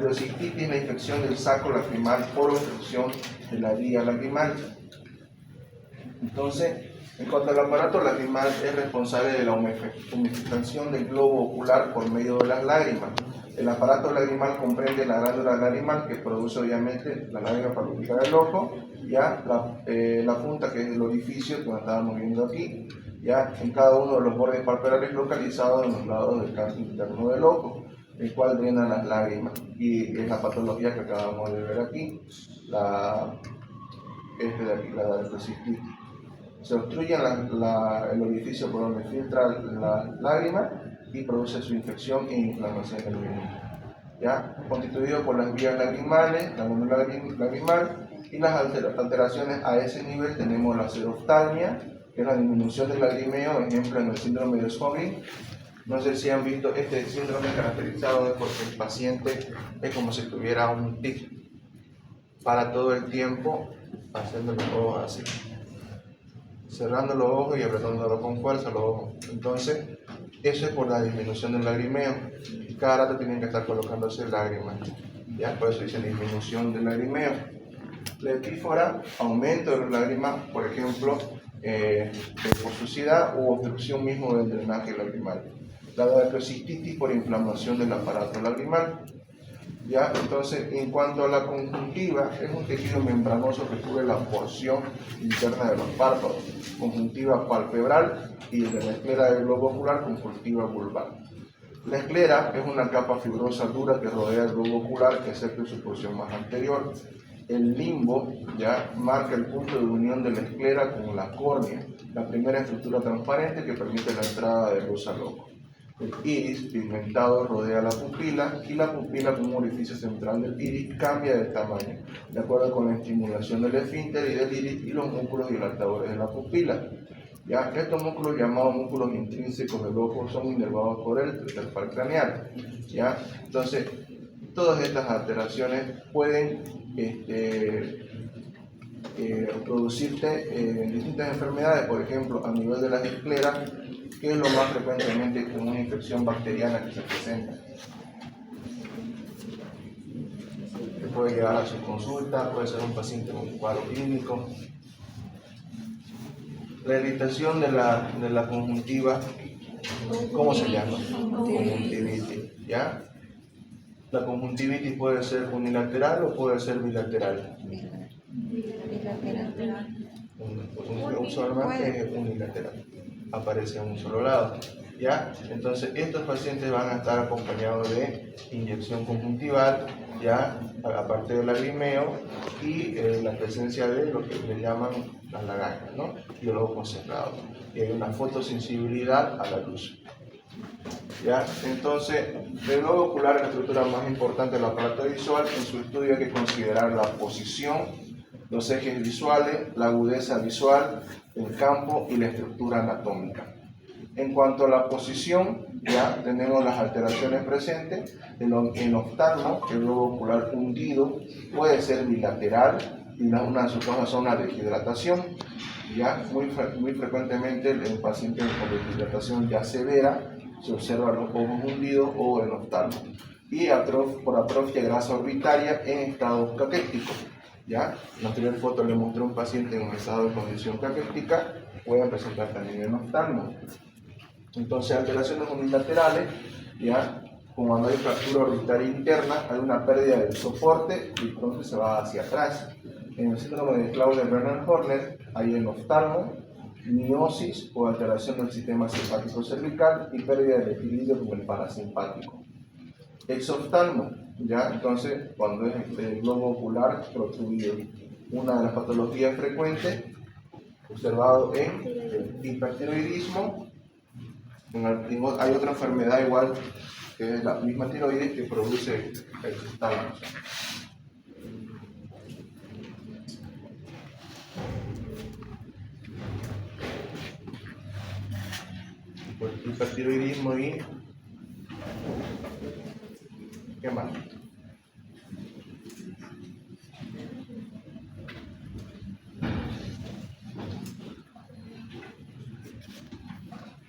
Pleurocistitis es la infección del saco lacrimal por obstrucción de la vía lacrimal. Entonces, en cuanto al aparato lacrimal, es responsable de la humidificación del globo ocular por medio de las lágrimas. El aparato lagrimal comprende la glándula lagrimal, que produce obviamente la lágrima para ubicar el ojo, ya la punta, que es el orificio que estábamos viendo aquí, ya en cada uno de los bordes palpebrales localizados en los lados del canto interno del ojo, el cual drena las lágrimas, y es la patología que acabamos de ver aquí, la pleurocistitis. Se obstruye el orificio por donde filtra la lágrima y produce su infección e inflamación del mismo. ¿Ya? Constituido por las vías lagrimales, la glándula lagrimal, y las alteraciones a ese nivel tenemos la xeroftalmia, que es la disminución del lagrimeo, ejemplo en el síndrome de Sjögren. No sé si han visto este síndrome caracterizado porque el paciente es como si tuviera un tic, para todo el tiempo haciendo los ojos así, cerrando los ojos y apretándolo con fuerza los ojos. Entonces, eso es por la disminución del lagrimeo, y cada rato tienen que estar colocándose lágrimas, ¿ya? Por eso dice disminución del lagrimeo. La epífora, aumento de las lágrimas, por ejemplo, por suciedad u obstrucción mismo del drenaje lagrimal. La pleurocistitis por inflamación del aparato lagrimal. ¿Ya? Entonces, en cuanto a la conjuntiva, es un tejido membranoso que cubre la porción interna de los párpados, conjuntiva palpebral, y de la esclera del globo ocular, conjuntiva vulvar. La esclera es una capa fibrosa dura que rodea el globo ocular, excepto en su porción más anterior. El limbo ya marca el punto de unión de la esclera con la córnea, la primera estructura transparente que permite la entrada de luz al ojo. El iris pigmentado rodea la pupila, y la pupila, como orificio central del iris, cambia de tamaño de acuerdo con la estimulación del esfínter y del iris y los músculos dilatadores de la pupila. ¿Ya? Estos músculos, llamados músculos intrínsecos del ojo, son inervados por el tercer par craneal. ¿Ya? Entonces, todas estas alteraciones pueden producirte distintas enfermedades, por ejemplo, a nivel de las escleras, que es lo más frecuentemente con una infección bacteriana que se presenta. Que puede llevar a su consulta, puede ser un paciente con un cuadro clínico. La irritación de la conjuntiva, ¿cómo se llama? Conjuntivitis, ¿ya? La conjuntivitis puede ser unilateral o puede ser bilateral. Usualmente es unilateral, aparece en un solo lado, ¿ya? Entonces, estos pacientes van a estar acompañados de inyección conjuntival, ¿ya? Aparte del lagrimeo y la presencia de lo que le llaman las lagañas, ¿no? Y el ojo cerrado. Y hay una fotosensibilidad a la luz. ¿Ya? Entonces, el globo ocular es la estructura más importante del aparato visual. En su estudio hay que considerar la posición, los ejes visuales, la agudeza visual, el campo y la estructura anatómica. En cuanto a la posición, ya tenemos las alteraciones presentes. El oftalmo, el globo ocular hundido, puede ser bilateral y una de sus causas son la deshidratación. Ya muy frecuentemente el paciente con deshidratación ya severa se observa los ojos hundidos o el oftalmo, y por atrofia grasa orbitaria en estado caquético. ¿Ya? En la anterior foto le mostré a un paciente en un estado de condición caquética, puede presentar también el oftalmo. Entonces, alteraciones unilaterales, ¿ya? Cuando hay fractura orbitaria interna, hay una pérdida del soporte y entonces se va hacia atrás. En el síndrome de Claude-Bernard-Horner hay el oftalmo, miosis o alteración del sistema simpático cervical y pérdida del equilibrio con el parasimpático. Exoftalmo, ¿ya? Entonces, cuando es el globo ocular protruido, una de las patologías frecuentes observado en el hipertiroidismo. Hay otra enfermedad igual, que es la misma tiroides, que produce exoftalmos. Pues hipertiroidismo y ¿qué más?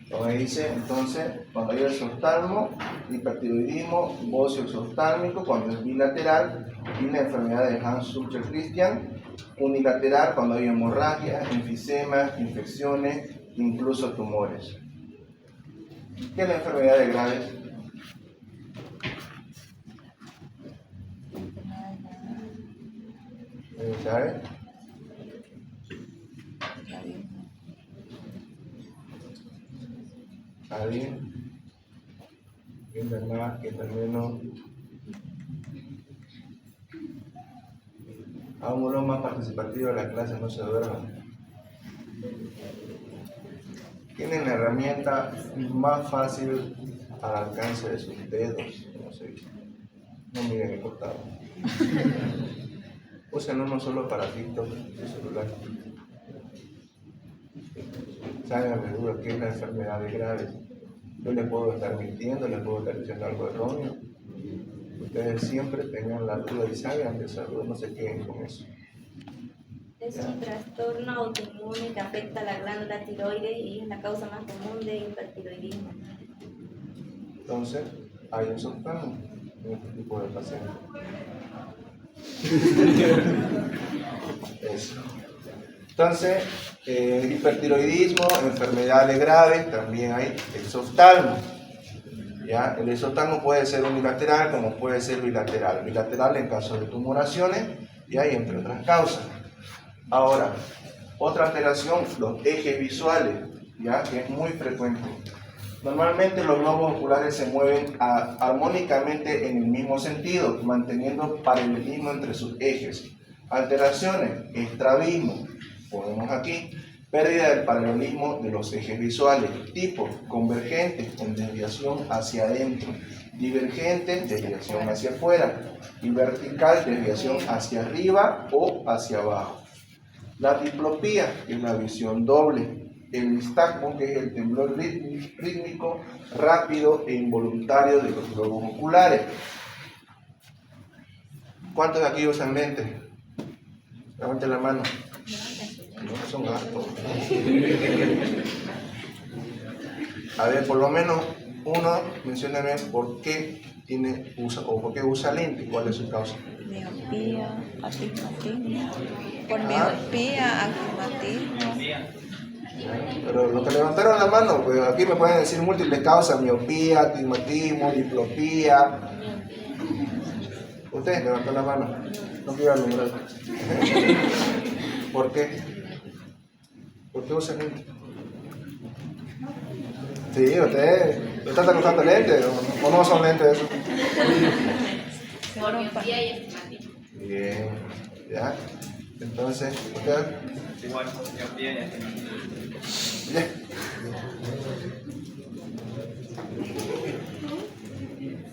Como dice, entonces, cuando hay el exoftalmo, hipertiroidismo bóseo exoftálmico cuando es bilateral, y la enfermedad de Hans-Sucher-Christian unilateral cuando hay hemorragia, enfisema, infecciones, incluso tumores. ¿Qué es la enfermedad de Graves? ¿Sabe? ¿Alguien? ¿Quién más? ¿Quién menos? A un uno más participativo de la clase, no se duerman. Tienen la herramienta más fácil al alcance de sus dedos, como se dice. No miren el costado. Usen uno solo para TikTok, su celular. Háganme duda qué es la enfermedad de Graves. Yo les puedo estar mintiendo, les puedo estar diciendo algo erróneo. Ustedes siempre tengan la duda y salgan de esa duda, no se queden con eso. Es un trastorno autoinmune que afecta a la glándula tiroides y es la causa más común de hipertiroidismo. Entonces, hay un subclano en este tipo de pacientes. Eso. Entonces, hipertiroidismo, enfermedades graves, también hay exoftalmo. ¿Ya? El exoftalmo puede ser unilateral como puede ser bilateral. Bilateral en caso de tumoraciones y hay entre otras causas. Ahora, otra alteración, los ejes visuales, ¿ya? Que es muy frecuente. Normalmente los globos oculares se mueven armónicamente en el mismo sentido, manteniendo paralelismo entre sus ejes. Alteraciones, estrabismo, ponemos aquí, pérdida del paralelismo de los ejes visuales, tipo convergente con desviación hacia adentro, divergente, desviación hacia afuera, y vertical, desviación hacia arriba o hacia abajo. La diplopía, que es la visión doble. El nistagmo, que es el temblor rítmico, rápido e involuntario de los globos oculares. ¿Cuántos de aquí usan lentes? Levanten la mano. No son gastos. A ver, por lo menos uno, mencióname por qué usa lente, cuál es su causa. Miopía, astigmatismo. Por miopía, astigmatismo. Pero los que levantaron la mano, pues aquí me pueden decir múltiples causas: miopía, astigmatismo, diplopía. Ustedes levantan la mano, no quiero alumbrar. ¿Por qué? ¿Por qué usan lentes? Sí, ustedes están usando lentes o no son lentes eso. Por miopía y astigmatismo. Bien, ya. Entonces, ustedes. Igual, miopía y astigmatismo. Bien.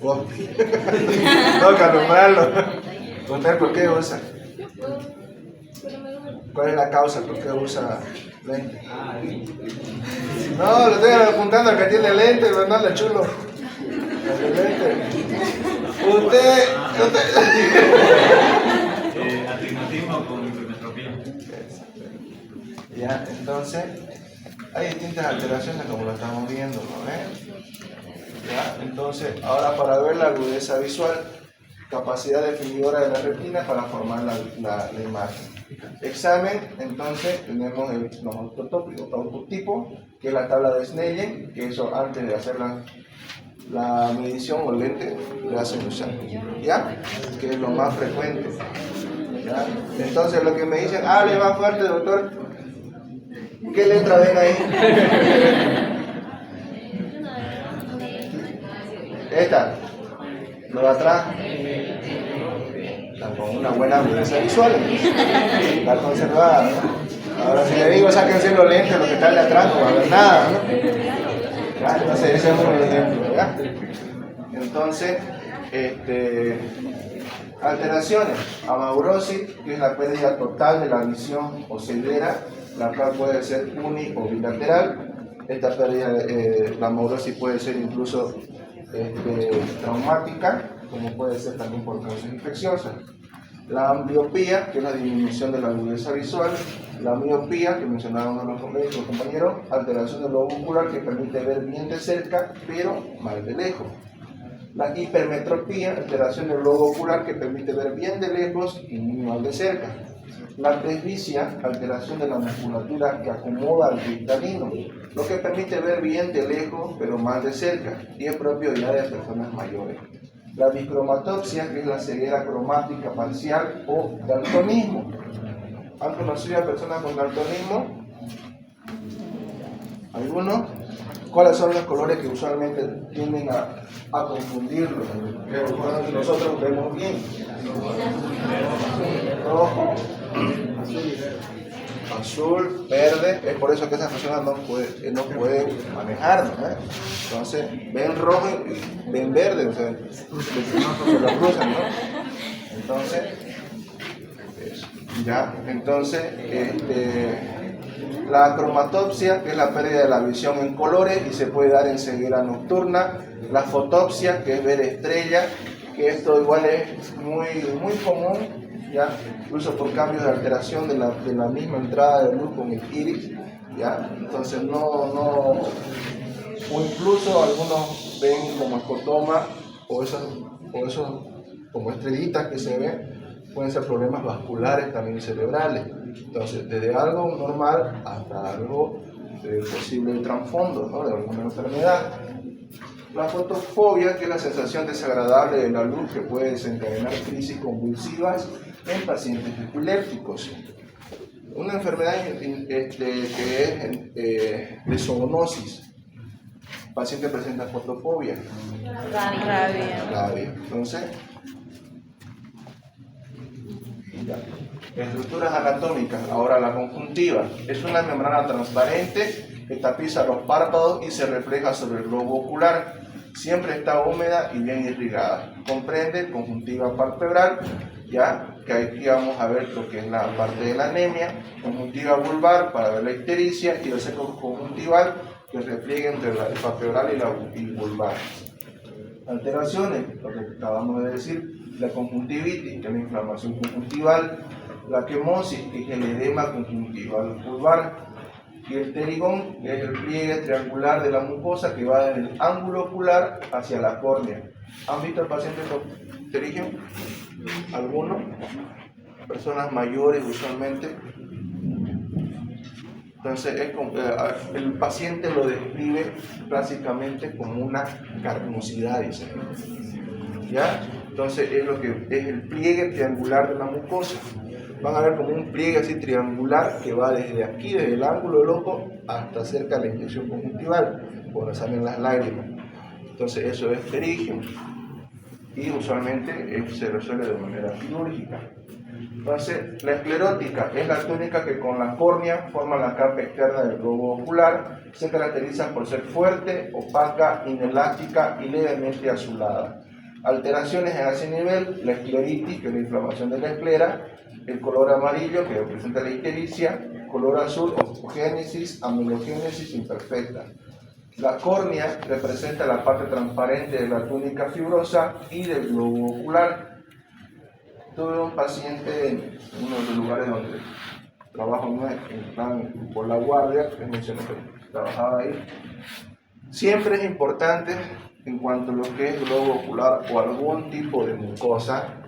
Oh. No, que alumbrarlo. ¿Usted por qué usa? ¿Cuál es la causa? ¿Por qué usa lente? No, lo estoy apuntando al que tiene lente, mandarle chulo. El lente. Usted. Astigmatismo con hipermetropía. Ya, entonces, hay distintas alteraciones como lo estamos viendo, ¿no ven? ¿Ya? Entonces, ahora para ver la agudeza visual, capacidad definidora de la retina para formar la imagen. Examen, entonces tenemos los autotipos, que es la tabla de Snellen, que eso antes de hacer la medición o lente le hacen usar, ¿ya? Que es lo más frecuente, ¿ya? Entonces lo que me dicen, hable más fuerte, doctor, ¿qué letra ven ahí? Esta, lo de atrás, está con una buena agudeza visual, está conservada. Ahora si le digo sáquense los lentes, lo que está de atrás no va a ver nada, ¿no? ¿Ya? Entonces ese es un ejemplo, ¿verdad? Entonces, alteraciones, amaurosis, que es la pérdida total de la visión o ceguera, la cual puede ser uni o bilateral. Esta pérdida, la amaurosis puede ser incluso traumática, como puede ser también por causas infecciosas. La ambliopía, que es la disminución de la agudeza visual. La miopía, que mencionaron los compañeros, alteración del globo ocular que permite ver bien de cerca, pero mal de lejos. La hipermetropía, alteración del globo ocular que permite ver bien de lejos y muy mal de cerca. La presbicia, alteración de la musculatura que acomoda al cristalino, lo que permite ver bien de lejos pero mal de cerca, y es propio ya de personas mayores. La bicromatopsia, que es la ceguera cromática parcial o daltonismo. ¿Han conocido a personas con daltonismo? ¿Algunos? ¿Cuáles son los colores que usualmente tienden a confundirlos? Que nosotros vemos bien. Rojo, azul, verde. Es por eso que esas personas no pueden manejar, ¿no? Entonces, ven rojo y ven verde, o sea, se lo cruzan, ¿no? Entonces, ya, entonces, la cromatopsia, que es la pérdida de la visión en colores y se puede dar en ceguera nocturna. La fotopsia, que es ver estrellas, que esto igual es muy común, ¿ya? Incluso por cambios de alteración de la misma entrada de luz con el iris, ¿ya? Entonces o incluso algunos ven como escotoma o esos como estrellitas que se ven. Pueden ser problemas vasculares también cerebrales. Entonces, desde algo normal hasta algo posible trasfondo, ¿no? De alguna enfermedad. La fotofobia, que es la sensación desagradable de la luz que puede desencadenar crisis convulsivas en pacientes epilépticos. Una enfermedad que es de zoonosis. El paciente presenta fotofobia. Rabia. Entonces, estructuras anatómicas. Ahora, la conjuntiva es una membrana transparente que tapiza los párpados y se refleja sobre el globo ocular. Siempre está húmeda y bien irrigada. Comprende conjuntiva palpebral, ya que aquí vamos a ver lo que es la parte de la anemia, conjuntiva vulvar para ver la ictericia y el seco conjuntival que repliegue entre la palpebral y vulvar. Alteraciones, lo que acabamos de decir, la conjuntivitis, que es la inflamación conjuntival, la quemosis, que es el edema conjuntival vulvar, y el pterigón, que es el pliegue triangular de la mucosa que va desde el ángulo ocular hacia la córnea. ¿Han visto al paciente con pterigio? ¿Algunos? Personas mayores usualmente. Entonces, el paciente lo describe clásicamente como una carnosidad, dice. ¿Ya? Entonces, es el pliegue triangular de la mucosa. Van a ver como un pliegue así triangular que va desde aquí, desde el ángulo del ojo, hasta cerca de la inyección conjuntival, cuando salen las lágrimas. Entonces, eso es pterigio. Y usualmente se resuelve de manera quirúrgica. Entonces, la esclerótica es la túnica que con la córnea forma la capa externa del globo ocular. Se caracteriza por ser fuerte, opaca, inelástica y levemente azulada. Alteraciones en ese nivel, la escleritis, que es la inflamación de la esclera, el color amarillo, que representa la ictericia, color azul, opogénesis, amilogénesis imperfecta. La córnea representa la parte transparente de la túnica fibrosa y del globo ocular. Tuve un paciente en uno de los lugares donde trabajo, en plan por la guardia, que mencioné que trabajaba ahí. Siempre es importante, en cuanto a lo que es globo ocular o algún tipo de mucosa,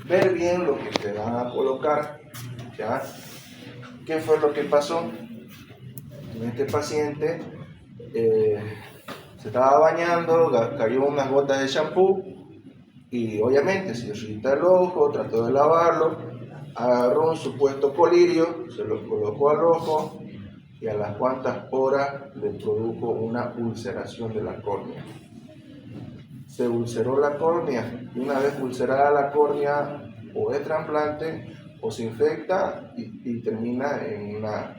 ver bien lo que te van a colocar, ¿ya? ¿Qué fue lo que pasó? En este paciente se estaba bañando, cayó unas gotas de shampoo y obviamente se irrita el ojo, trató de lavarlo, agarró un supuesto colirio, se lo colocó al ojo y a las cuantas horas le produjo una ulceración de la córnea. Se ulceró la córnea y una vez ulcerada la córnea o es trasplante o se infecta y termina en una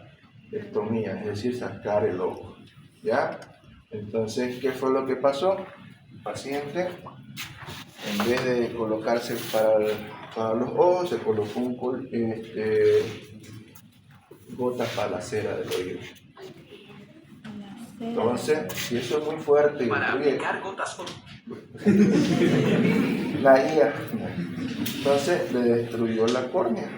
estomía, es decir, sacar el ojo, ¿ya? Entonces, ¿qué fue lo que pasó? El paciente, en vez de colocarse para los ojos, se colocó gotas para la cera del oído. Entonces, si eso es muy fuerte, para aplicar gotas con la guía, entonces le destruyó la córnea.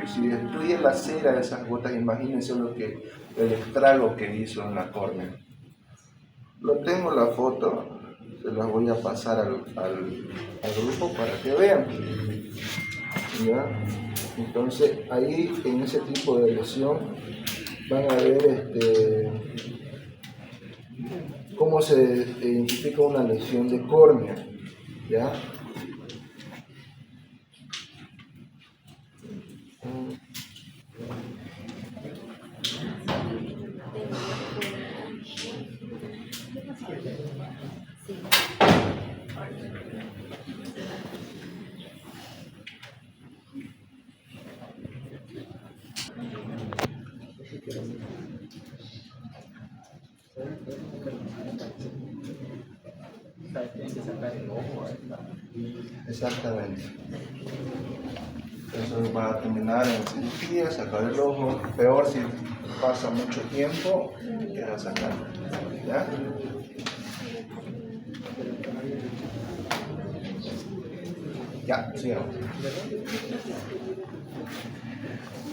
Y si destruye la cera de esas gotas, imagínense el estrago que hizo en la córnea. Lo tengo la foto, se las voy a pasar al grupo para que vean. ¿Ya? Entonces ahí en ese tipo de lesión van a ver cómo se identifica una lesión de córnea. ¿Ya? Exactamente. Eso va a terminar en cirugía, sacar el ojo. Peor si pasa mucho tiempo, queda sacar. ¿Ya? Ya, sigamos.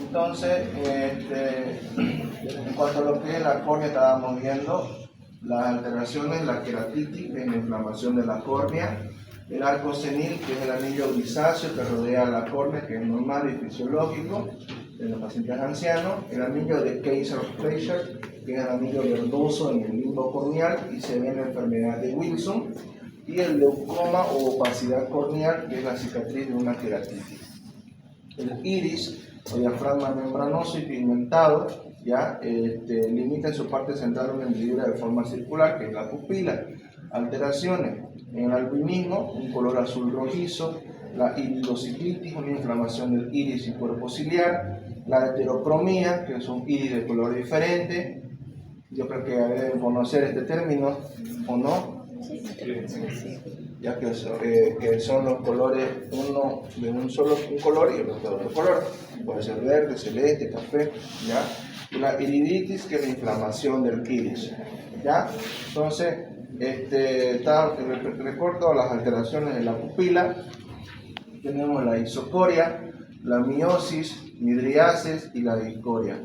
Entonces, en cuanto a lo que es la córnea, estábamos viendo las alteraciones, la queratitis, que es la inflamación de la córnea, el arco senil, que es el anillo grisáceo que rodea la córnea, que es normal y fisiológico en los pacientes ancianos, el anillo de Kaiser-Fleischer, que es el anillo verdoso en el limbo corneal y se ve en la enfermedad de Wilson, y el leucoma o opacidad corneal, que es la cicatriz de una queratitis. El iris o diafragma membranoso y pigmentado, ya limita en su parte central una hendidura de forma circular, que es la pupila. Alteraciones en el albinismo, un color azul rojizo, la iridociclitis, una inflamación del iris y cuerpo ciliar, la heterocromía, que es un iris de color diferente. Yo creo que deben conocer este término, ¿o no? Ya que son los colores, uno de un color y el otro de otro color, puede ser verde, celeste, café, ¿ya? Y la iriditis, que es la inflamación del iris, ¿ya? Entonces, recuerdo las alteraciones de la pupila. Tenemos la isocoria, la miosis, midriasis y la discoria.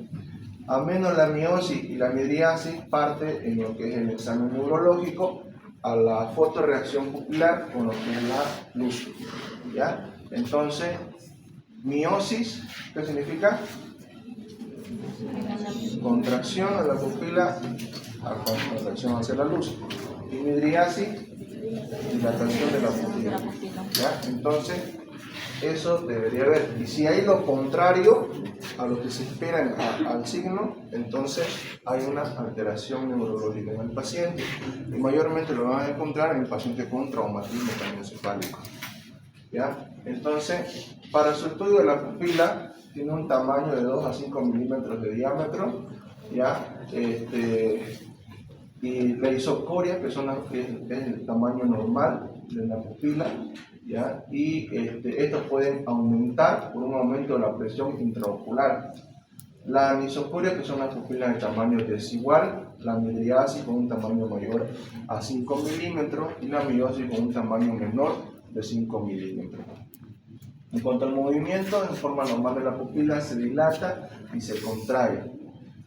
A menos la miosis y la midriasis parte en lo que es el examen neurológico a la fotorreacción pupilar con lo que es la luz, ¿ya? Entonces, miosis, ¿qué significa? Contracción de la pupila, contracción hacia la luz. Y midriasis, dilatación de la pupila, ¿ya? Entonces, eso debería haber. Y si hay lo contrario a lo que se espera al signo, entonces hay una alteración neurológica en el paciente. Y mayormente lo van a encontrar en el paciente con traumatismo craneoencefálico, ¿ya? Entonces, para su estudio de la pupila, tiene un tamaño de 2 a 5 milímetros de diámetro, ¿ya? Y la isocoria, que es el tamaño normal de la pupila, ¿ya? Y estos pueden aumentar por un aumento de la presión intraocular. La anisocoria, que son las pupilas de tamaño desigual, la midriasis con un tamaño mayor a 5 milímetros y la miosis con un tamaño menor de 5 milímetros. En cuanto al movimiento, en forma normal de la pupila se dilata y se contrae,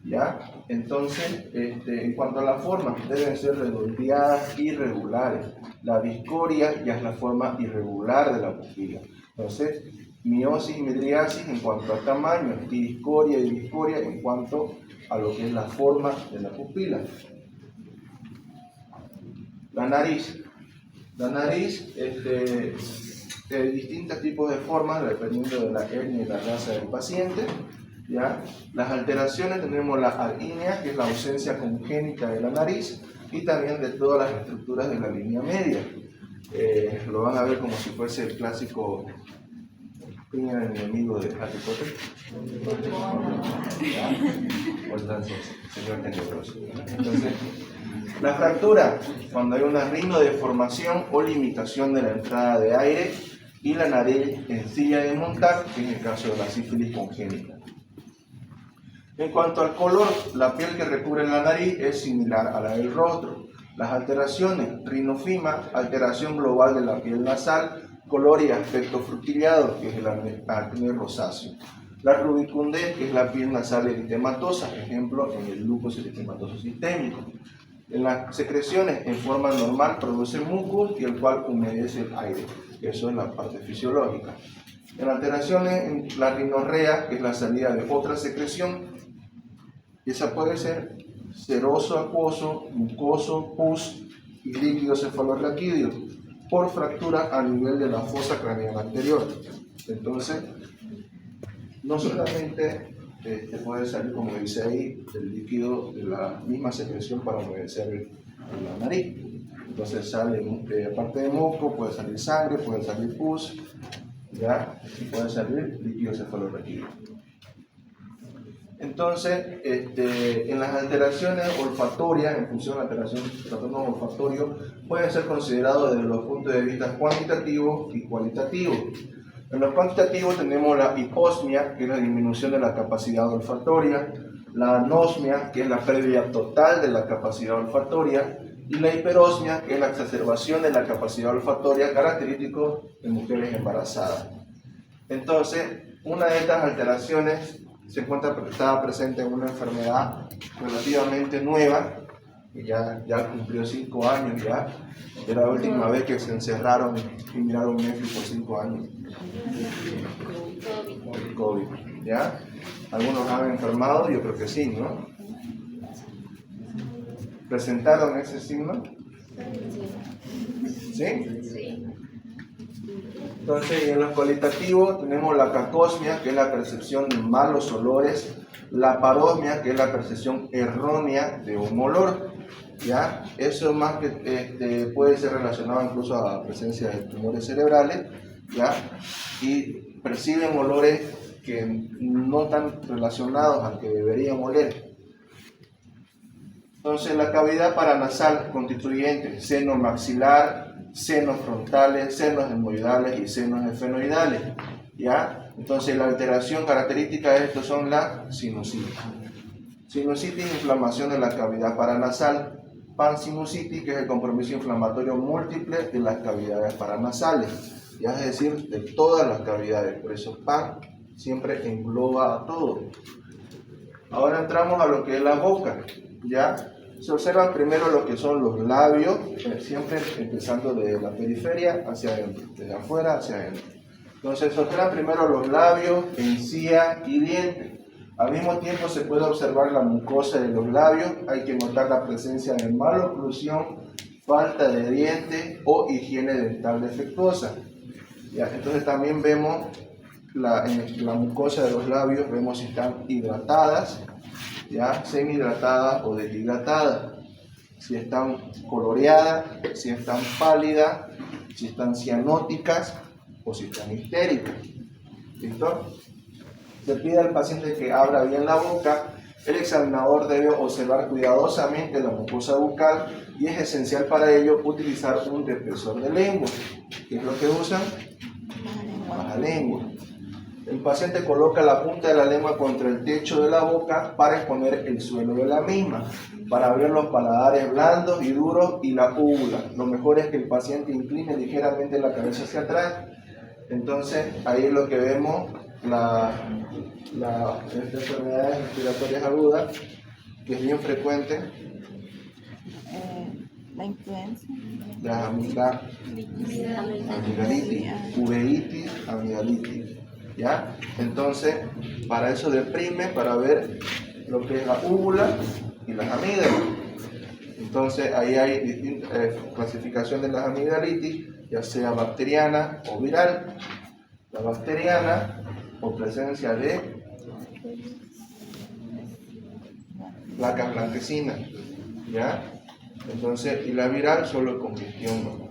¿ya? Entonces, en cuanto a la forma, deben ser redondeadas y regulares. La discoria ya es la forma irregular de la pupila. Entonces, miosis y midriasis en cuanto al tamaño, y discoria en cuanto a lo que es la forma de la pupila. La nariz. La nariz, de distintos tipos de formas, dependiendo de la etnia y la raza del paciente, ¿ya? Las alteraciones tenemos la alínea, que es la ausencia congénita de la nariz, y también de todas las estructuras de la línea media. Lo van a ver como si fuese el clásico piña del enemigo de Harry Potter. ¿Ya? O entonces, señor tenebroso. Entonces, la fractura, cuando hay una rinodeformación o limitación de la entrada de aire y la nariz en silla de montar, que es el caso de la sífilis congénita. En cuanto al color, la piel que recubre la nariz es similar a la del rostro. Las alteraciones, rinofima, alteración global de la piel nasal, color y aspecto frutillado, que es el acné rosáceo. La rubicundez, que es la piel nasal eritematosa, ejemplo en el lupus eritematoso sistémico. En las secreciones en forma normal produce mucus y el cual humedece el aire. Eso es la parte fisiológica. En alteraciones, en la rinorrea, que es la salida de otra secreción, esa puede ser seroso acuoso, mucoso, pus y líquido cefalorraquídeo por fractura a nivel de la fosa craneal anterior. Entonces, no solamente puede salir, como dice ahí, el líquido de la misma secreción para humedecer la nariz. Entonces sale, aparte de moco, puede salir sangre, puede salir pus, ¿ya? Y puede salir líquido cefalorraquídeo. Entonces, en las alteraciones olfatorias, en función de la alteración de trastorno olfatorio, pueden ser considerados desde los puntos de vista cuantitativos y cualitativos. En los cuantitativos tenemos la hiposmia, que es la disminución de la capacidad olfatoria, la anosmia, que es la pérdida total de la capacidad olfatoria, y la hiperosmia, que es la exacerbación de la capacidad olfatoria, característico en mujeres embarazadas. Entonces, una de estas alteraciones estaba presente en una enfermedad relativamente nueva, que ya cumplió 5 años ya. Era la última vez que se encerraron y miraron Netflix por 5 años. El COVID, ¿ya? Algunos han enfermado, yo creo que sí, ¿no? ¿Presentaron ese signo? ¿Sí? Sí. Entonces, en los cualitativos tenemos la cacosmia, que es la percepción de malos olores, la parosmia, que es la percepción errónea de un olor, ¿ya? Eso más que puede ser relacionado incluso a la presencia de tumores cerebrales, ¿ya? Y perciben olores que no están relacionados al que deberían oler. Entonces, la cavidad paranasal constituyente, seno maxilar, senos frontales, senos etmoidales y senos esfenoidales, ¿ya? Entonces, la alteración característica de estos son la sinusitis. Sinusitis, inflamación de la cavidad paranasal. Pansinusitis, que es el compromiso inflamatorio múltiple de las cavidades paranasales, ya es decir, de todas las cavidades. Por eso pan siempre engloba a todo. Ahora entramos a lo que es la boca, ¿ya? Se observan primero lo que son los labios, siempre empezando de la periferia hacia adentro, desde afuera hacia adentro. Entonces se observan primero los labios, encía y dientes. Al mismo tiempo se puede observar la mucosa de los labios, hay que notar la presencia de maloclusión, falta de dientes o higiene dental defectuosa. ¿Ya? Entonces también vemos en la mucosa de los labios, vemos si están hidratadas, ya semi-hidratadas o deshidratadas, si están coloreadas, si están pálidas, si están cianóticas o si están histéricas. ¿Listo? Se pide al paciente que abra bien la boca. El examinador debe observar cuidadosamente la mucosa bucal y es esencial para ello utilizar un despesor de lengua. ¿Qué es lo que usan? Baja lengua. El paciente coloca la punta de la lengua contra el techo de la boca para exponer el suelo de la misma, para abrir los paladares blandos y duros y la úvula. Lo mejor es que el paciente incline ligeramente la cabeza hacia atrás. Entonces, ahí es lo que vemos, las enfermedades respiratorias agudas, que es bien frecuente. La influenza. La amigdalitis, uveitis, amigdalitis. ¿Ya? Entonces, para eso deprime, para ver lo que es la úvula y las amígdalas. Entonces, ahí hay distintas clasificación de las amigdalitis, ya sea bacteriana o viral. La bacteriana, por presencia de placas blanquecinas, ¿ya? Entonces, y la viral solo con congestión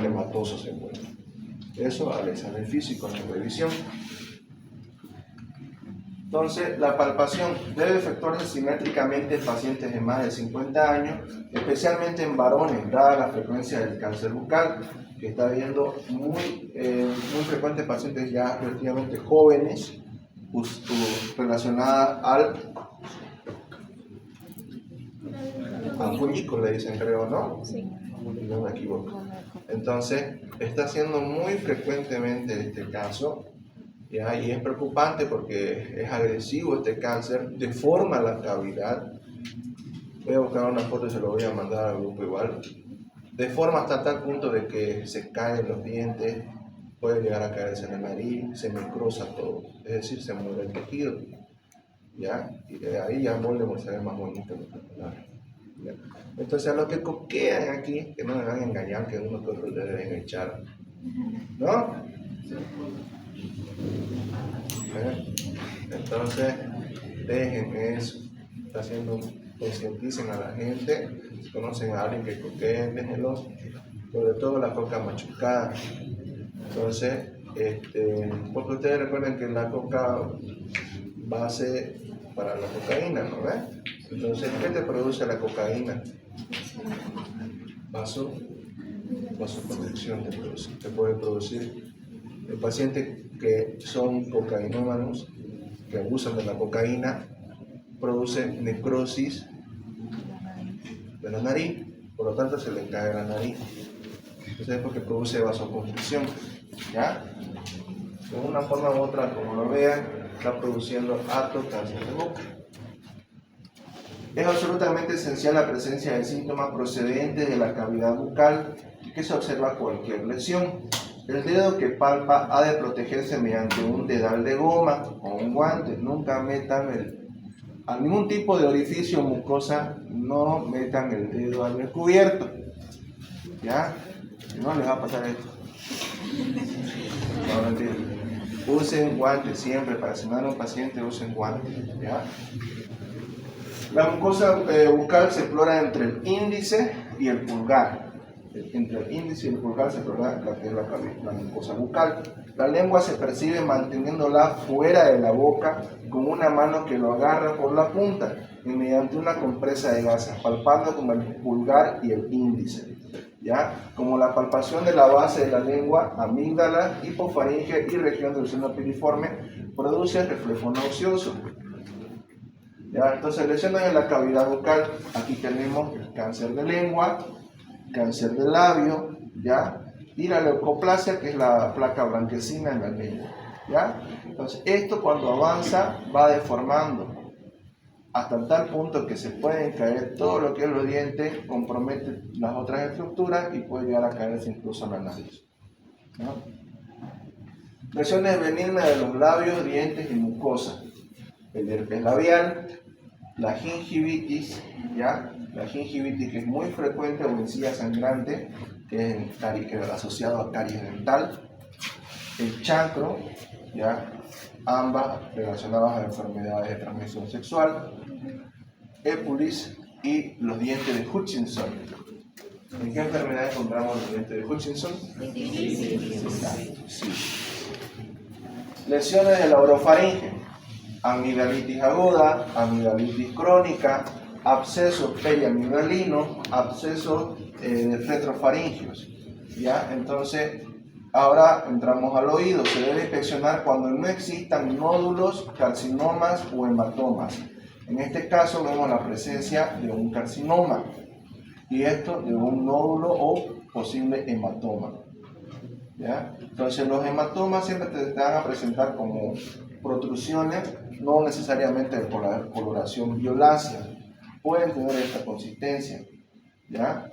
hematoso se encuentra. Eso al examen físico, en la revisión. Entonces, la palpación debe efectuarse simétricamente en pacientes de más de 50 años, especialmente en varones, dada la frecuencia del cáncer bucal, que está habiendo muy frecuentes pacientes ya relativamente jóvenes, relacionadas al fuñico, le dicen, creo, ¿no? Sí. No me equivoco. Entonces, está siendo muy frecuentemente este caso. ¿Ya? Y es preocupante porque es agresivo este cáncer, deforma la cavidad, Voy a buscar una foto y se lo voy a mandar al grupo igual. Deforma hasta tal punto de que se caen los dientes, puede llegar a caerse en la nariz, se necrosa todo, es decir, se muere el tejido. ¿Ya? Y de ahí ya Voldemort se ve más bonito. ¿Ya? Entonces a los que coquean aquí, que no me van a engañar, que uno que otro le deben echar. ¿No? Entonces, dejen eso, está haciendo, concienticen a la gente, si conocen a alguien que coqueen, déjenlos, sobre todo la coca machucada. Entonces, porque ustedes recuerden que la coca base para la cocaína, ¿no ves? Entonces, ¿qué te produce la cocaína? Vasoconstricción te puede producir. Los pacientes que son cocainómanos, que abusan de la cocaína, producen necrosis de la nariz, por lo tanto se les cae la nariz. Entonces es porque produce vasoconstricción, ¿ya? De una forma u otra, como lo vean, está produciendo harto cáncer de boca. Es absolutamente esencial la presencia de síntomas procedentes de la cavidad bucal que se observa cualquier lesión. El dedo que palpa ha de protegerse mediante un dedal de goma o un guante. Nunca metan a ningún tipo de orificio o mucosa, no metan el dedo al descubierto. ¿Ya? Si no, les va a pasar esto. No, mentira. Usen guantes siempre, para sanar a un paciente usen guantes. ¿Ya? La mucosa bucal se explora entre el índice y el pulgar. Entre el índice y el pulgar se explora la mucosa bucal. La lengua se percibe manteniéndola fuera de la boca con una mano que lo agarra por la punta y mediante una compresa de gasas, palpando con el pulgar y el índice. ¿Ya? Como la palpación de la base de la lengua, amígdala, hipofaringe y región del seno piriforme produce reflejo nauseoso. ¿Ya? Entonces, lesiones en la cavidad bucal, aquí tenemos cáncer de lengua, cáncer de labio, ¿ya? Y la leucoplasia, que es la placa blanquecina en la lengua, ¿ya? Entonces, esto cuando avanza va deformando hasta tal punto que se pueden caer todo lo que es los dientes, compromete las otras estructuras y puede llegar a caerse incluso en la nariz, ¿no? Lesiones benignas de los labios, dientes y mucosa. El herpes labial, la gingivitis, ¿ya? La gingivitis que es muy frecuente o encía sangrante, que es asociado a caries dental, el chancro, ¿ya? Ambas relacionadas a enfermedades de transmisión sexual, épulis y los dientes de Hutchinson. ¿En qué enfermedad encontramos los dientes de Hutchinson? Sí. Lesiones de la orofaringe, amigdalitis aguda, amigdalitis crónica, abscesos periamigdalinos, abscesos retrofaringios. ¿Ya? Entonces, ahora entramos al oído. Se debe inspeccionar cuando no existan nódulos, carcinomas o hematomas. En este caso vemos la presencia de un carcinoma y esto de un nódulo o posible hematoma. ¿Ya? Entonces los hematomas siempre te van a presentar como protrusiones, no necesariamente de coloración violácea, pueden tener esta consistencia. ¿Ya?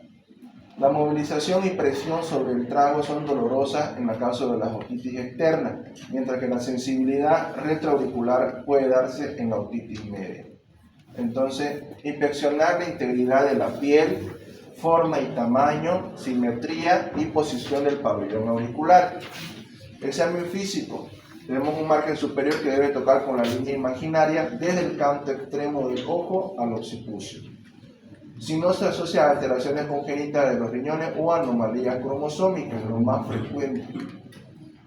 La movilización y presión sobre el trago son dolorosas en el caso de la otitis externa, mientras que la sensibilidad retroauricular puede darse en la otitis media. Entonces, inspeccionar la integridad de la piel, forma y tamaño, simetría y posición del pabellón auricular. Examen físico. Tenemos un margen superior que debe tocar con la línea imaginaria desde el canto extremo del ojo al occipucio. Si no se asocia a alteraciones congénitas de los riñones o anomalías cromosómicas, lo más frecuente.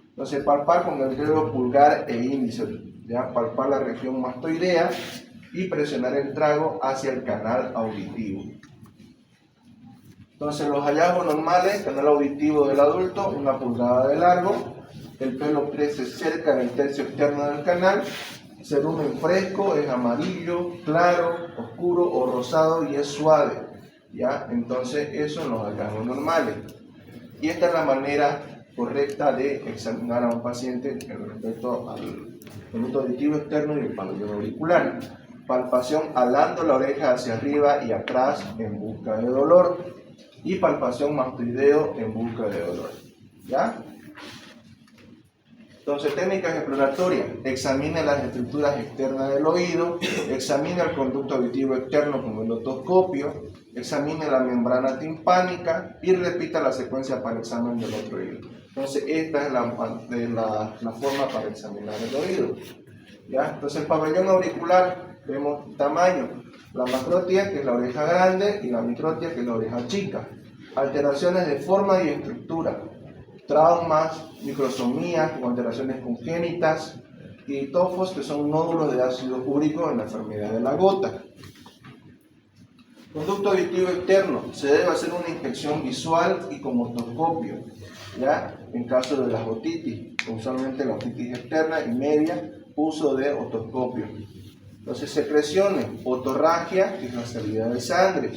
Entonces, palpar con el dedo pulgar e índice, ¿ya? Palpar la región mastoidea y presionar el trago hacia el canal auditivo. Entonces, los hallazgos normales: canal auditivo del adulto, 1 pulgada de largo, el pelo crece cerca del tercio externo del canal, cerumen fresco, es amarillo, claro, oscuro o rosado y es suave. ¿Ya? Entonces, esos son los hallazgos normales. Y esta es la manera correcta de examinar a un paciente respecto al conducto auditivo externo y el pabellón auricular. palpación alando la oreja hacia arriba y atrás en busca de dolor, y palpación mastoideo en busca de dolor. ¿Ya? Entonces, técnicas exploratorias: examine las estructuras externas del oído, examine el conducto auditivo externo con el otoscopio, examine la membrana timpánica y repita la secuencia para el examen del otro oído. Entonces, esta es la forma para examinar el oído. ¿Ya? Entonces, el pabellón auricular, vemos tamaño: la macrotia, que es la oreja grande, y la microtia, que es la oreja chica. Alteraciones de forma y estructura: traumas, microsomías con alteraciones congénitas, y tofos, que son nódulos de ácido úrico en la enfermedad de la gota. Conducto auditivo externo: se debe hacer una inspección visual y con otoscopio, ¿ya? En caso de las otitis, usualmente la otitis externa y media, uso de otoscopio. Entonces, secreciones: otorragia, que es la salida de sangre;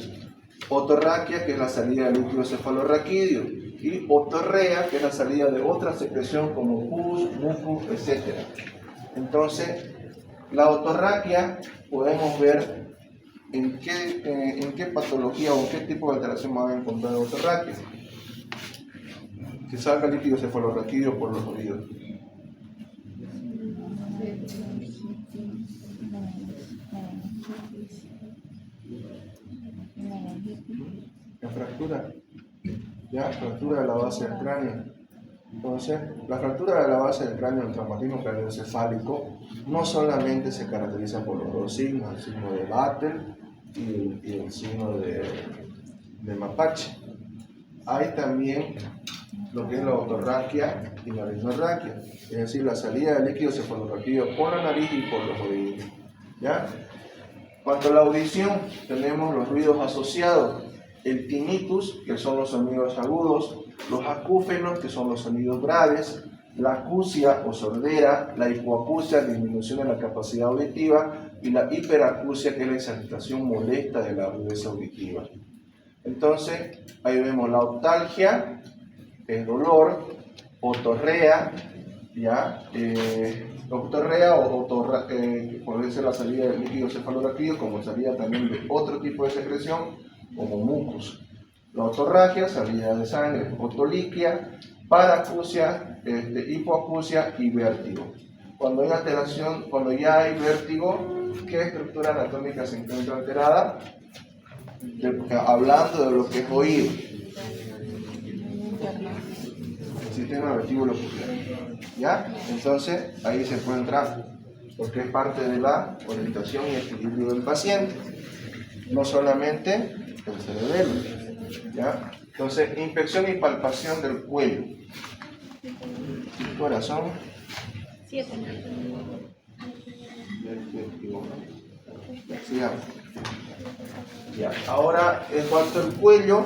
otorraquia, que es la salida del líquido cefalorraquídeo; y otorrea, que es la salida de otra secreción como pus, mucus, etc. Entonces, la otorraquia podemos ver en qué patología o en qué tipo de alteración van a encontrar otorraquia. Que salga líquido cefalorraquídeo por los oídos. La fractura, ¿ya? Fractura de la base del cráneo. Entonces, la fractura de la base del cráneo, el traumatismo craneoencefálico, no solamente se caracteriza por los dos signos: el signo de Battle y el signo de Mapache. Hay también lo que es la otorraquia y la rinorraquia, es decir, la salida del líquido cefalorraquídeo por la nariz y por los oídos. ¿Ya? Cuanto a la audición, tenemos los ruidos asociados: el tinnitus, que son los sonidos agudos; los acúfenos, que son los sonidos graves; la acusia o sordera; la hipoacusia, disminución de la capacidad auditiva; y la hiperacusia, que es la exaltación molesta de la agudeza auditiva. Entonces, ahí vemos la optalgia, es dolor; otorrea, ¿ya? Otorrea puede ser la salida del líquido cefalorraquídeo, como salida también de otro tipo de secreción, como mucus. La otorragia, salida de sangre; otoliquia, paracusia, hipoacusia y vértigo. Cuando hay alteración, cuando ya hay vértigo, ¿qué estructura anatómica se encuentra alterada? Hablando de lo que es oído, el sistema vestibulo-ocular. ¿Ya? Entonces, ahí se encuentra lo que es parte de la orientación y equilibrio del paciente, no solamente el cerebelo. ¿Ya? Entonces, inspección y palpación del cuello. Corazón. 7. Ya. Ahora, en cuanto al cuello,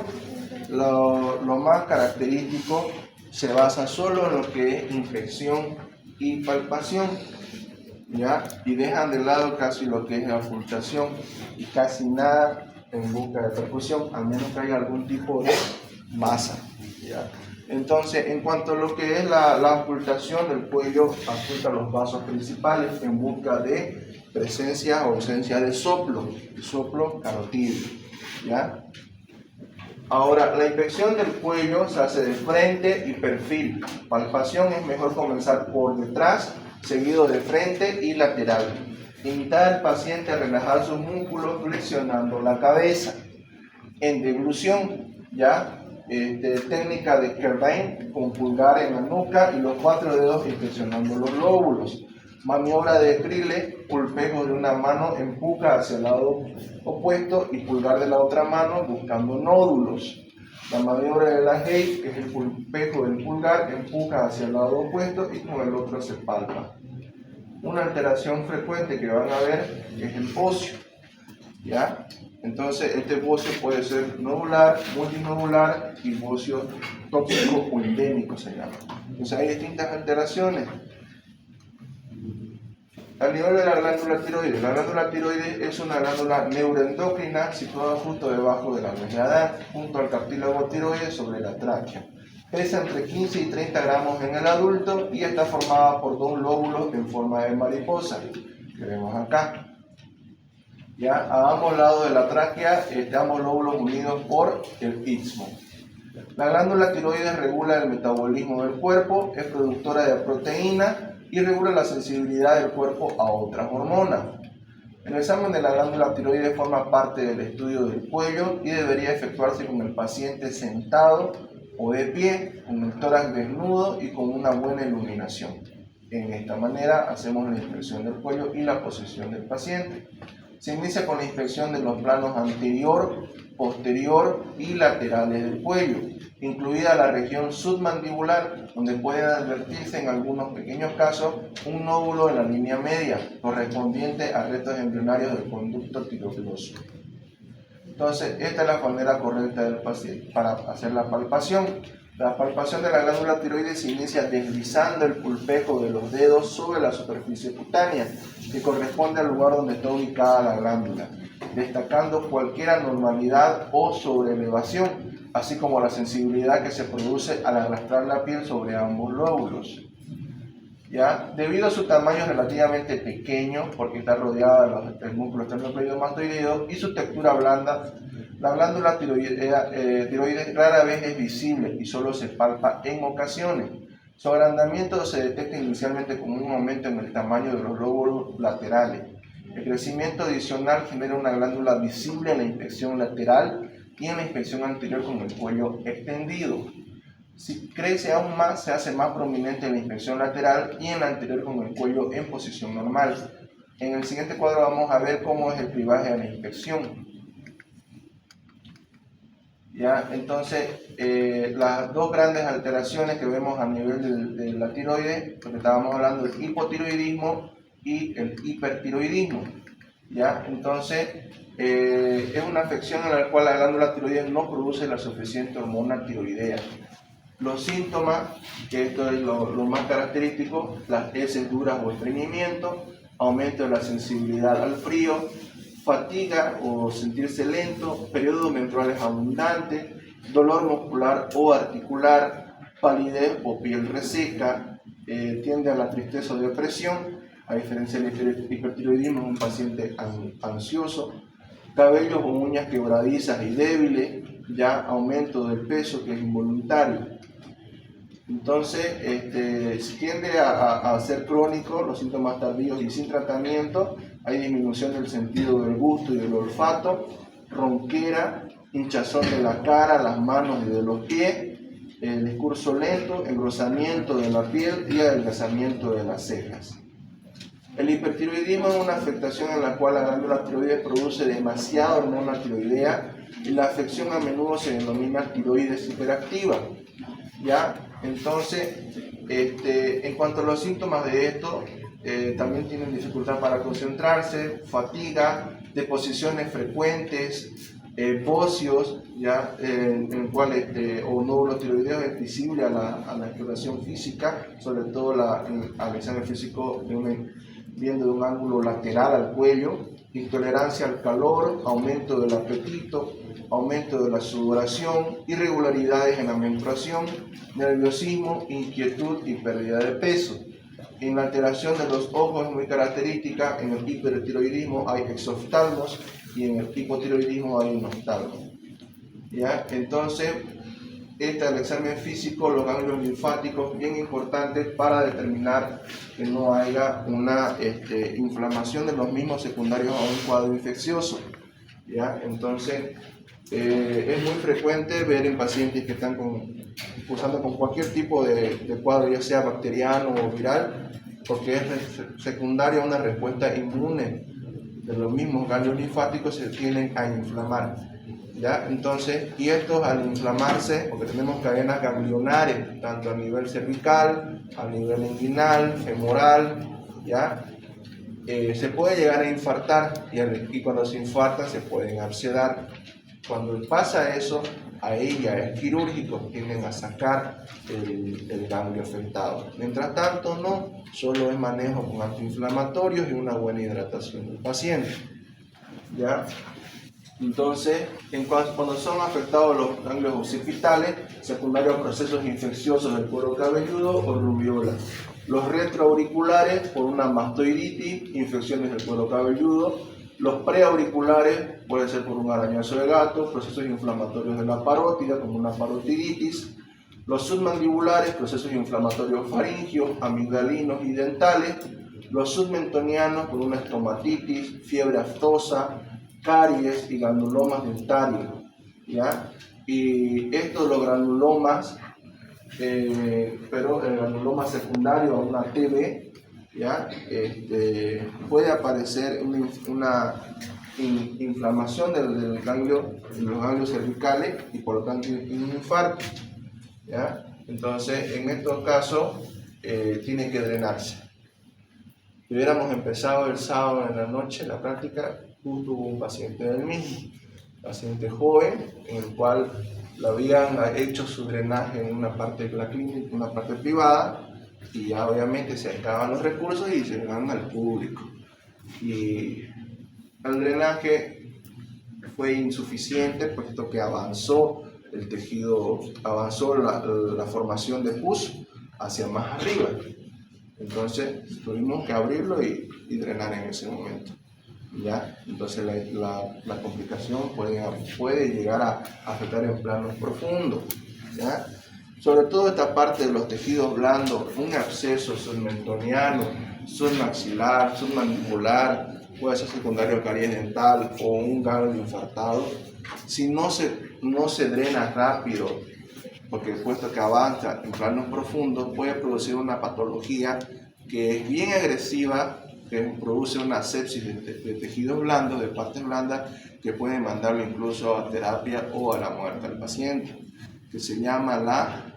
lo más característico se basa solo en lo que es inspección y palpación, ¿ya? Y dejan de lado casi lo que es auscultación y casi nada en busca de percusión, al menos que haya algún tipo de masa, ¿ya? Entonces, en cuanto a lo que es la auscultación del cuello, ausculta los vasos principales en busca de presencia o ausencia de soplo carotídeo, ¿ya? Ahora, la inspección del cuello se hace de frente y perfil. Palpación es mejor comenzar por detrás, seguido de frente y lateral. Invitar al paciente a relajar sus músculos flexionando la cabeza. En deglución, ¿ya? Técnica de Kervain con pulgar en la nuca y los 4 dedos inspeccionando los lóbulos. Maniobra de Crille, pulpejo de una mano empuja hacia el lado opuesto y pulgar de la otra mano buscando nódulos. La maniobra de la Hay, que es el pulpejo del pulgar, empuja hacia el lado opuesto y con el otro se palpa. Una alteración frecuente que van a ver es el bocio, ¿ya? Entonces, este bocio puede ser nodular, multinodular y bocio tóxico o endémico se llama. Entonces, hay distintas alteraciones. Al nivel de la glándula tiroides. La glándula tiroides es una glándula neuroendocrina situada justo debajo de la huella de Adán, junto al cartílago tiroides sobre la tráquea. Pesa entre 15 y 30 gramos en el adulto y está formada por 2 lóbulos en forma de mariposa, que vemos acá. Ya, a ambos lados de la tráquea, ambos lóbulos unidos por el istmo. La glándula tiroides regula el metabolismo del cuerpo, es productora de proteína y regula la sensibilidad del cuerpo a otras hormonas. El examen de la glándula tiroides forma parte del estudio del cuello y debería efectuarse con el paciente sentado o de pie, con el tórax desnudo y con una buena iluminación. En esta manera hacemos la inspección del cuello y la posición del paciente. Se inicia con la inspección de los planos anterior, posterior y laterales del cuello, incluida la región submandibular, donde puede advertirse en algunos pequeños casos un nódulo en la línea media, correspondiente a restos embrionarios del conducto tiroidoso. Entonces, esta es la manera correcta del paciente para hacer la palpación. La palpación de la glándula tiroides se inicia deslizando el pulpejo de los dedos sobre la superficie cutánea, que corresponde al lugar donde está ubicada la glándula, destacando cualquier anormalidad o sobreelevación, así como la sensibilidad que se produce al arrastrar la piel sobre ambos lóbulos. ¿Ya? Debido a su tamaño relativamente pequeño, porque está rodeada del músculo esternocleidomastoideo, y su textura blanda, la glándula tiroides rara vez es visible y solo se palpa en ocasiones. Su agrandamiento se detecta inicialmente como un aumento en el tamaño de los lóbulos laterales. El crecimiento adicional genera una glándula visible en la inspección lateral y en la inspección anterior con el cuello extendido. Si crece aún más, se hace más prominente en la inspección lateral y en la anterior con el cuello en posición normal. En el siguiente cuadro vamos a ver cómo es el clivaje de la inspección. ¿Ya? Entonces, las dos grandes alteraciones que vemos a nivel de la tiroides, porque estábamos hablando del hipotiroidismo y el hipertiroidismo. ¿Ya? Entonces, es una afección en la cual la glándula tiroides no produce la suficiente hormona tiroidea. Los síntomas, que esto es lo más característico, las heces duras o estreñimiento, aumento de la sensibilidad al frío, fatiga o sentirse lento, periodos menstruales abundantes, dolor muscular o articular, palidez o piel reseca, tiende a la tristeza o depresión, a diferencia del hipertiroidismo, es un paciente ansioso, cabellos o uñas quebradizas y débiles, ya aumento del peso que es involuntario. Entonces, tiende a ser crónico, los síntomas tardíos y sin tratamiento, hay disminución del sentido del gusto y del olfato, ronquera, hinchazón de la cara, las manos y de los pies, discurso lento, engrosamiento de la piel y adelgazamiento de las cejas. El hipertiroidismo es una afectación en la cual la glándula tiroides produce demasiada hormona tiroidea y la afección a menudo se denomina tiroides hiperactiva. ¿Ya? Entonces, en cuanto a los síntomas de esto, también tienen dificultad para concentrarse, fatiga, deposiciones frecuentes, bocios, ¿ya? En el cual o nódulo tiroideo es visible a la exploración física, sobre todo al examen físico viendo de un ángulo lateral al cuello, intolerancia al calor, aumento del apetito, aumento de la sudoración, irregularidades en la menstruación, nerviosismo, inquietud y pérdida de peso. En la alteración de los ojos es muy característica, en el hipertiroidismo hay exoftalmos y en el hipotiroidismo hay un oftalmo. ¿Ya? Entonces, este es el examen físico, los ganglios linfáticos, bien importantes para determinar que no haya una inflamación de los mismos secundarios a un cuadro infeccioso. ¿Ya? Entonces, es muy frecuente ver en pacientes que están cursando con cualquier tipo de cuadro, ya sea bacteriano o viral, porque es secundaria a una respuesta inmune de los mismos ganglios linfáticos se tienden a inflamar. ¿Ya? Entonces, y estos al inflamarse, porque tenemos cadenas ganglionares, tanto a nivel cervical, a nivel inguinal, femoral, ¿ya? Se puede llegar a infartar y cuando se infarta se pueden abscedar. Cuando pasa eso, ahí ya es quirúrgico, tienden a sacar el ganglio afectado. Mientras tanto, no, solo es manejo con antiinflamatorios y una buena hidratación del paciente. ¿Ya? Entonces, cuando son afectados los ganglios occipitales, secundarios a procesos infecciosos del cuero cabelludo o rubiola. Los retroauriculares por una mastoiditis, infecciones del cuero cabelludo, Los preauriculares puede ser por un arañazo de gato, procesos inflamatorios de la parótida, como una parotiditis. Los submandibulares, procesos inflamatorios faringios, amigdalinos y dentales. Los submentonianos, por una estomatitis, fiebre aftosa, caries y granulomas dentarios, ¿ya? Y estos, los granulomas, pero el granuloma secundario a una TB, ¿ya? Puede aparecer una inflamación del ganglio, de los ganglios cervicales y por lo tanto un infarto, ¿ya? Entonces, en estos casos, tiene que drenarse. Si hubiéramos empezado el sábado en la noche la práctica, justo hubo un paciente del mismo, paciente joven, en el cual le habían hecho su drenaje en una parte de la clínica, una parte privada, y ya obviamente se acaban los recursos y se dan al público. Y el drenaje fue insuficiente, puesto que avanzó el tejido, avanzó la formación de pus hacia más arriba. Entonces tuvimos que abrirlo y drenar en ese momento, ¿ya? Entonces la complicación puede llegar a afectar en planos profundos, ¿ya? Sobre todo esta parte de los tejidos blandos, un absceso submentoniano, submaxilar, submandibular, puede ser secundario a caries dental o un ganglio infartado. Si no se drena rápido, porque puesto que avanza en planos profundos, puede producir una patología que es bien agresiva, que produce una sepsis de tejidos blandos, de partes blandas, que puede mandarlo incluso a terapia o a la muerte al paciente, que se llama la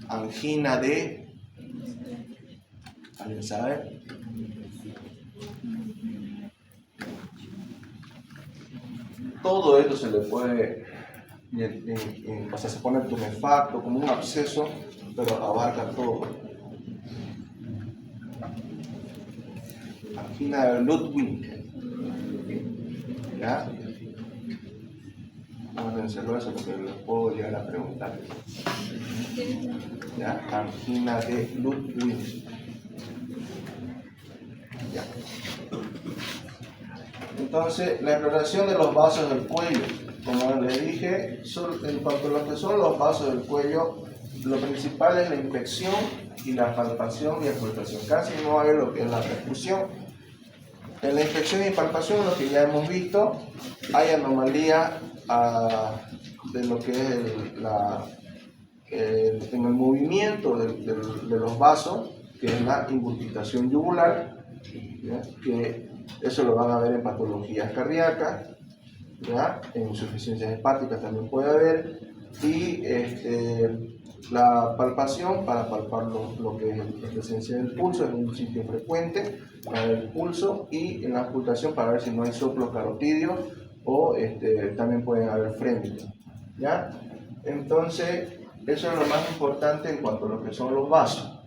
angina de... ¿Alguien sabe? Todo esto se le puede... o sea, se pone tumefacto, como un absceso, pero abarca todo. Angina de Ludwig, ¿ya? Vamos a hacerlo eso porque les puedo llegar a preguntar, ¿ya? Angina de Ludwig, ¿ya? Entonces, la exploración de los vasos del cuello. Como les dije, en cuanto a lo que son los vasos del cuello, lo principal es la inspección y la palpación y auscultación. Casi no hay lo que es la percusión. En la inspección y palpación, lo que ya hemos visto, hay anomalía de lo que es en el movimiento de los vasos, que es la invulpitación yugular, ¿ya? Que eso lo van a ver en patologías cardíacas, ¿ya? En insuficiencias hepáticas también puede haber, y la palpación para palpar lo que es la presencia del pulso en un sitio frecuente para el pulso, y en la auscultación para ver si no hay soplo carotidio o también pueden haber frémitos, ¿ya? Entonces eso es lo más importante en cuanto a lo que son los vasos.